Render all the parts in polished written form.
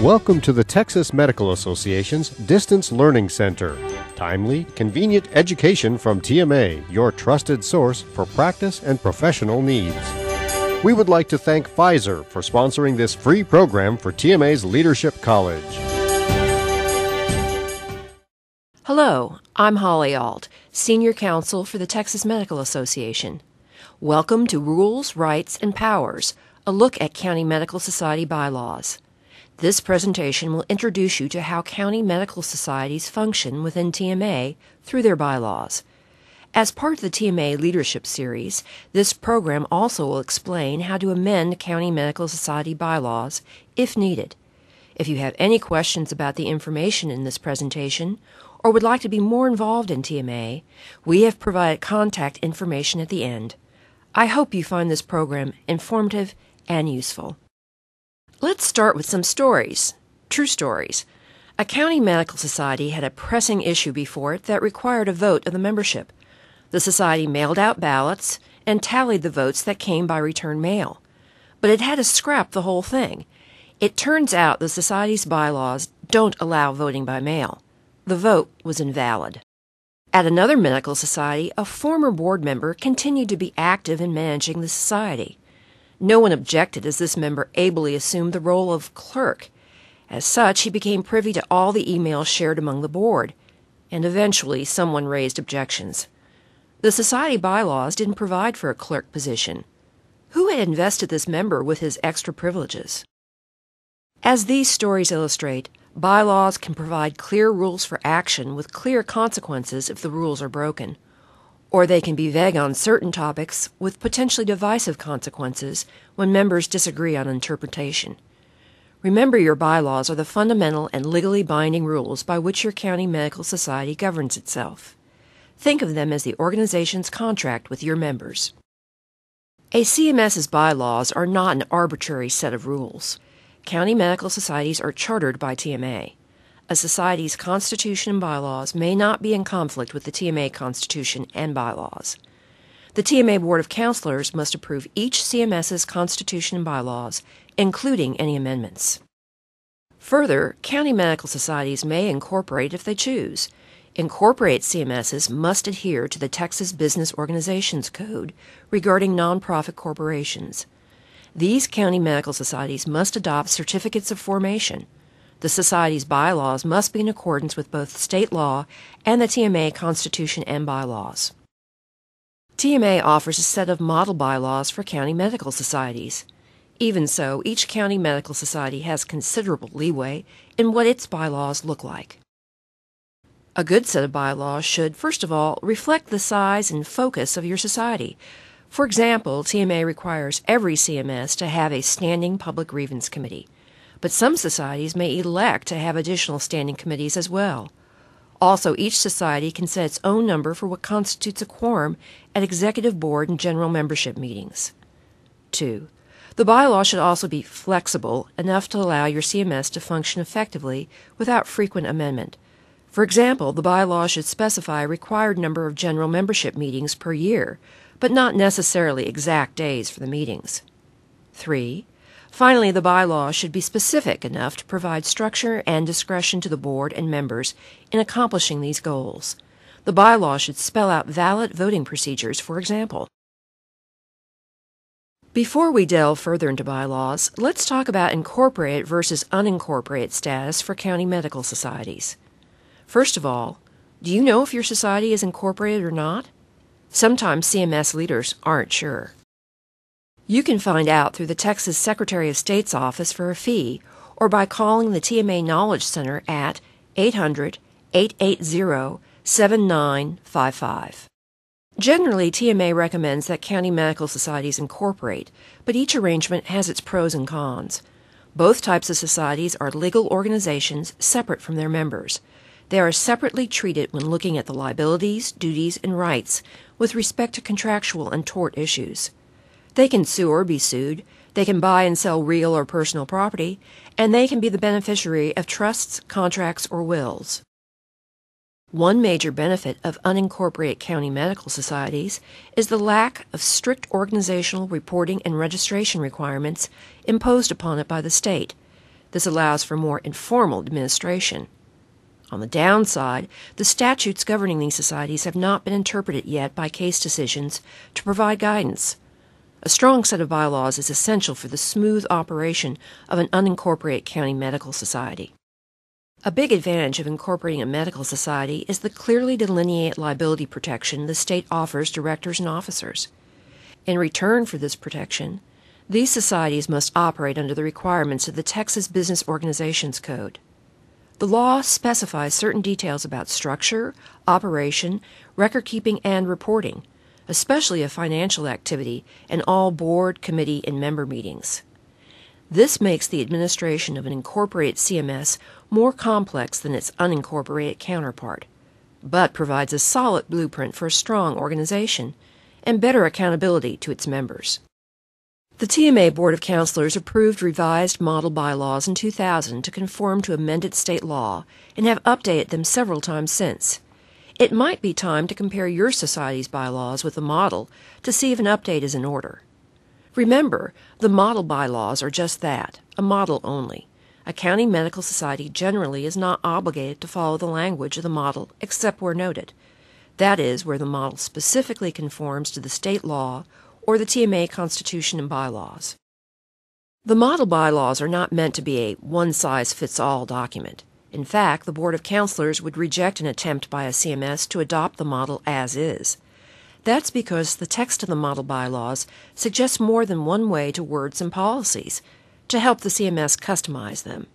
Welcome to the Texas Medical Association's Distance Learning Center. Timely, convenient education from TMA, your trusted source for practice and professional needs. We would like to thank Pfizer for sponsoring this free program for TMA's Leadership College. Hello, I'm Holly Alt, Senior Counsel for the Texas Medical Association. Welcome to Rules, Rights, and Powers, a look at County Medical Society Bylaws. This presentation will introduce you to how county medical societies function within TMA through their bylaws. As part of the TMA Leadership Series, this program also will explain how to amend County Medical Society bylaws if needed. If you have any questions about the information in this presentation or would like to be more involved in TMA, we have provided contact information at the end. I hope you find this program informative and useful. Let's start with some stories, true stories. A county medical society had a pressing issue before it that required a vote of the membership. The society mailed out ballots and tallied the votes that came by return mail. But it had to scrap the whole thing. It turns out the society's bylaws don't allow voting by mail. The vote was invalid. At another medical society, a former board member continued to be active in managing the society. No one objected as this member ably assumed the role of clerk. As such, he became privy to all the emails shared among the board, and eventually someone raised objections. The society bylaws didn't provide for a clerk position. Who had invested this member with his extra privileges? As these stories illustrate, bylaws can provide clear rules for action with clear consequences if the rules are broken. Or they can be vague on certain topics with potentially divisive consequences when members disagree on interpretation. Remember, your bylaws are the fundamental and legally binding rules by which your county medical society governs itself. Think of them as the organization's contract with your members. A CMS's bylaws are not an arbitrary set of rules. County medical societies are chartered by TMA. A society's constitution and bylaws may not be in conflict with the TMA constitution and bylaws. The TMA Board of Counselors must approve each CMS's constitution and bylaws, including any amendments. Further, county medical societies may incorporate if they choose. Incorporate CMSs must adhere to the Texas Business Organizations Code regarding nonprofit corporations. These county medical societies must adopt certificates of formation. The society's bylaws must be in accordance with both state law and the TMA Constitution and bylaws. TMA offers a set of model bylaws for county medical societies. Even so, each county medical society has considerable leeway in what its bylaws look like. A good set of bylaws should, first of all, reflect the size and focus of your society. For example, TMA requires every CMS to have a standing public grievance committee. But some societies may elect to have additional standing committees as well. Also, each society can set its own number for what constitutes a quorum at executive board and general membership meetings. 2. The bylaw should also be flexible enough to allow your CMS to function effectively without frequent amendment. For example, the bylaw should specify a required number of general membership meetings per year, but not necessarily exact days for the meetings. 3. Finally, the bylaw should be specific enough to provide structure and discretion to the board and members in accomplishing these goals. The bylaw should spell out valid voting procedures, for example. Before we delve further into bylaws, let's talk about incorporated versus unincorporated status for county medical societies. First of all, do you know if your society is incorporated or not? Sometimes CMS leaders aren't sure. You can find out through the Texas Secretary of State's office for a fee or by calling the TMA Knowledge Center at 800-880-7955. Generally, TMA recommends that county medical societies incorporate, but each arrangement has its pros and cons. Both types of societies are legal organizations separate from their members. They are separately treated when looking at the liabilities, duties, and rights with respect to contractual and tort issues. They can sue or be sued, they can buy and sell real or personal property, and they can be the beneficiary of trusts, contracts, or wills. One major benefit of unincorporated county medical societies is the lack of strict organizational reporting and registration requirements imposed upon it by the state. This allows for more informal administration. On the downside, the statutes governing these societies have not been interpreted yet by case decisions to provide guidance. A strong set of bylaws is essential for the smooth operation of an unincorporated county medical society. A big advantage of incorporating a medical society is the clearly delineated liability protection the state offers directors and officers. In return for this protection, these societies must operate under the requirements of the Texas Business Organizations Code. The law specifies certain details about structure, operation, record-keeping, and reporting, especially of financial activity and all board, committee, and member meetings. This makes the administration of an incorporated CMS more complex than its unincorporated counterpart, but provides a solid blueprint for a strong organization and better accountability to its members. The TMA Board of Counselors approved revised model bylaws in 2000 to conform to amended state law and have updated them several times since. It might be time to compare your society's bylaws with the model to see if an update is in order. Remember, the model bylaws are just that, a model only. A county medical society generally is not obligated to follow the language of the model except where noted. That is, where the model specifically conforms to the state law or the TMA Constitution and bylaws. The model bylaws are not meant to be a one-size-fits-all document. In fact, the Board of Counselors would reject an attempt by a CMS to adopt the model as is. That's because the text of the model bylaws suggests more than one way to word some policies to help the CMS customize them.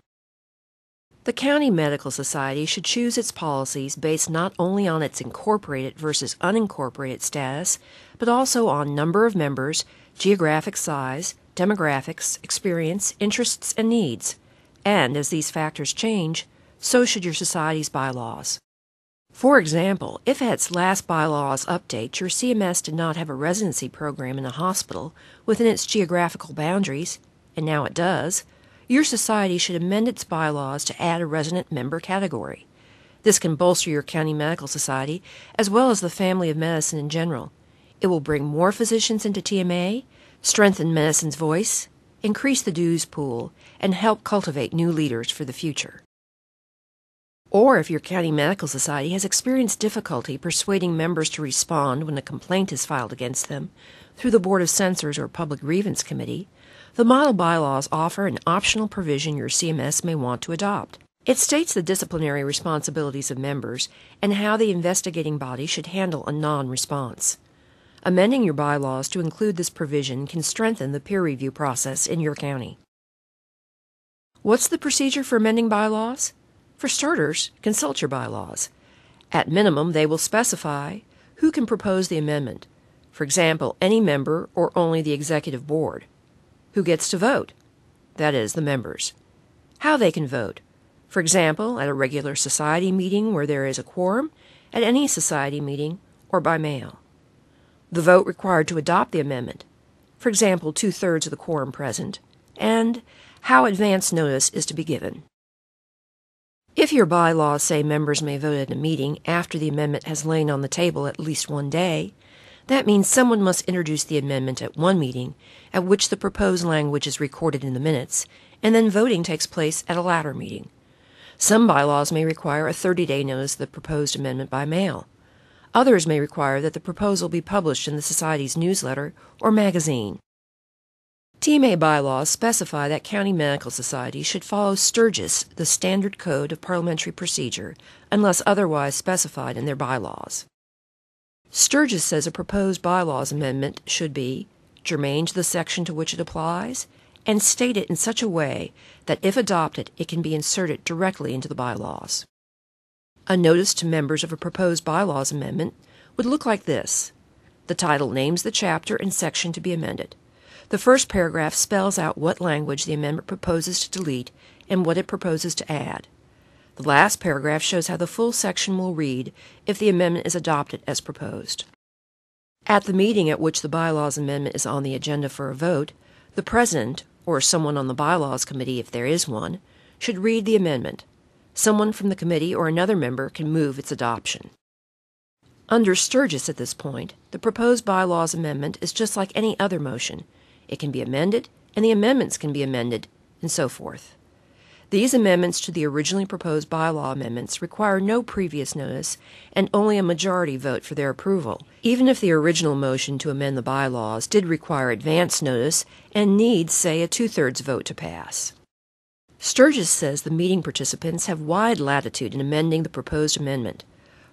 The County Medical Society should choose its policies based not only on its incorporated versus unincorporated status, but also on number of members, geographic size, demographics, experience, interests, and needs. And as these factors change, so should your society's bylaws. For example, if at its last bylaws update your CMS did not have a residency program in a hospital within its geographical boundaries, and now it does, your society should amend its bylaws to add a resident member category. This can bolster your county medical society as well as the family of medicine in general. It will bring more physicians into TMA, strengthen medicine's voice, increase the dues pool, and help cultivate new leaders for the future. Or if your county medical society has experienced difficulty persuading members to respond when a complaint is filed against them through the Board of Censors or Public Grievance Committee, the model bylaws offer an optional provision your CMS may want to adopt. It states the disciplinary responsibilities of members and how the investigating body should handle a non-response. Amending your bylaws to include this provision can strengthen the peer review process in your county. What's the procedure for amending bylaws? For starters, consult your bylaws. At minimum, they will specify who can propose the amendment. For example, any member or only the executive board. Who gets to vote? That is, the members. How they can vote. For example, at a regular society meeting where there is a quorum, at any society meeting, or by mail. The vote required to adopt the amendment. For example, 2/3 of the quorum present. And how advance notice is to be given. If your bylaws say members may vote at a meeting after the amendment has lain on the table at least one day, that means someone must introduce the amendment at one meeting at which the proposed language is recorded in the minutes, and then voting takes place at a latter meeting. Some bylaws may require a 30-day notice of the proposed amendment by mail. Others may require that the proposal be published in the Society's newsletter or magazine. TMA bylaws specify that county medical societies should follow Sturgis, the standard code of parliamentary procedure, unless otherwise specified in their bylaws. Sturgis says a proposed bylaws amendment should be germane to the section to which it applies, and state it in such a way that if adopted, it can be inserted directly into the bylaws. A notice to members of a proposed bylaws amendment would look like this. The title names the chapter and section to be amended. The first paragraph spells out what language the amendment proposes to delete and what it proposes to add. The last paragraph shows how the full section will read if the amendment is adopted as proposed. At the meeting at which the bylaws amendment is on the agenda for a vote, the president, or someone on the bylaws committee if there is one, should read the amendment. Someone from the committee or another member can move its adoption. Under Sturgis at this point, the proposed bylaws amendment is just like any other motion. It can be amended, and the amendments can be amended, and so forth. These amendments to the originally proposed bylaw amendments require no previous notice and only a majority vote for their approval, even if the original motion to amend the bylaws did require advance notice and needs, say, a two-thirds vote to pass. Sturgis says the meeting participants have wide latitude in amending the proposed amendment.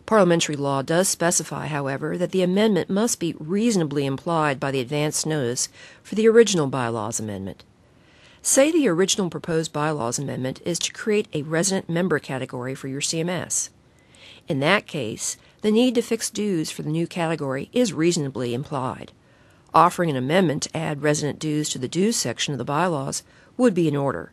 Parliamentary law does specify, however, that the amendment must be reasonably implied by the advance notice for the original bylaws amendment. Say the original proposed bylaws amendment is to create a resident member category for your CMS. In that case, the need to fix dues for the new category is reasonably implied. Offering an amendment to add resident dues to the dues section of the bylaws would be in order.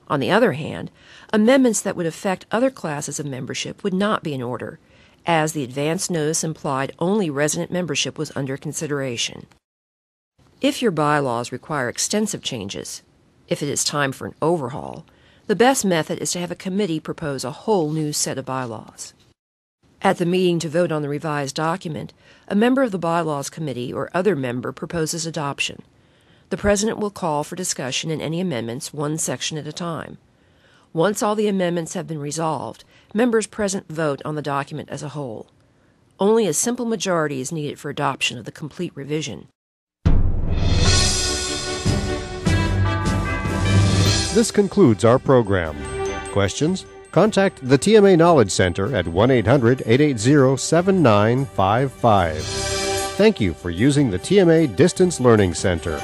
On the other hand, amendments that would affect other classes of membership would not be in order, as the advance notice implied only resident membership was under consideration. If your bylaws require extensive changes, if it is time for an overhaul, the best method is to have a committee propose a whole new set of bylaws. At the meeting to vote on the revised document, a member of the Bylaws Committee or other member proposes adoption. The President will call for discussion in any amendments one section at a time. Once all the amendments have been resolved, members present vote on the document as a whole. Only a simple majority is needed for adoption of the complete revision. This concludes our program. Questions? Contact the TMA Knowledge Center at 1-800-880-7955. Thank you for using the TMA Distance Learning Center.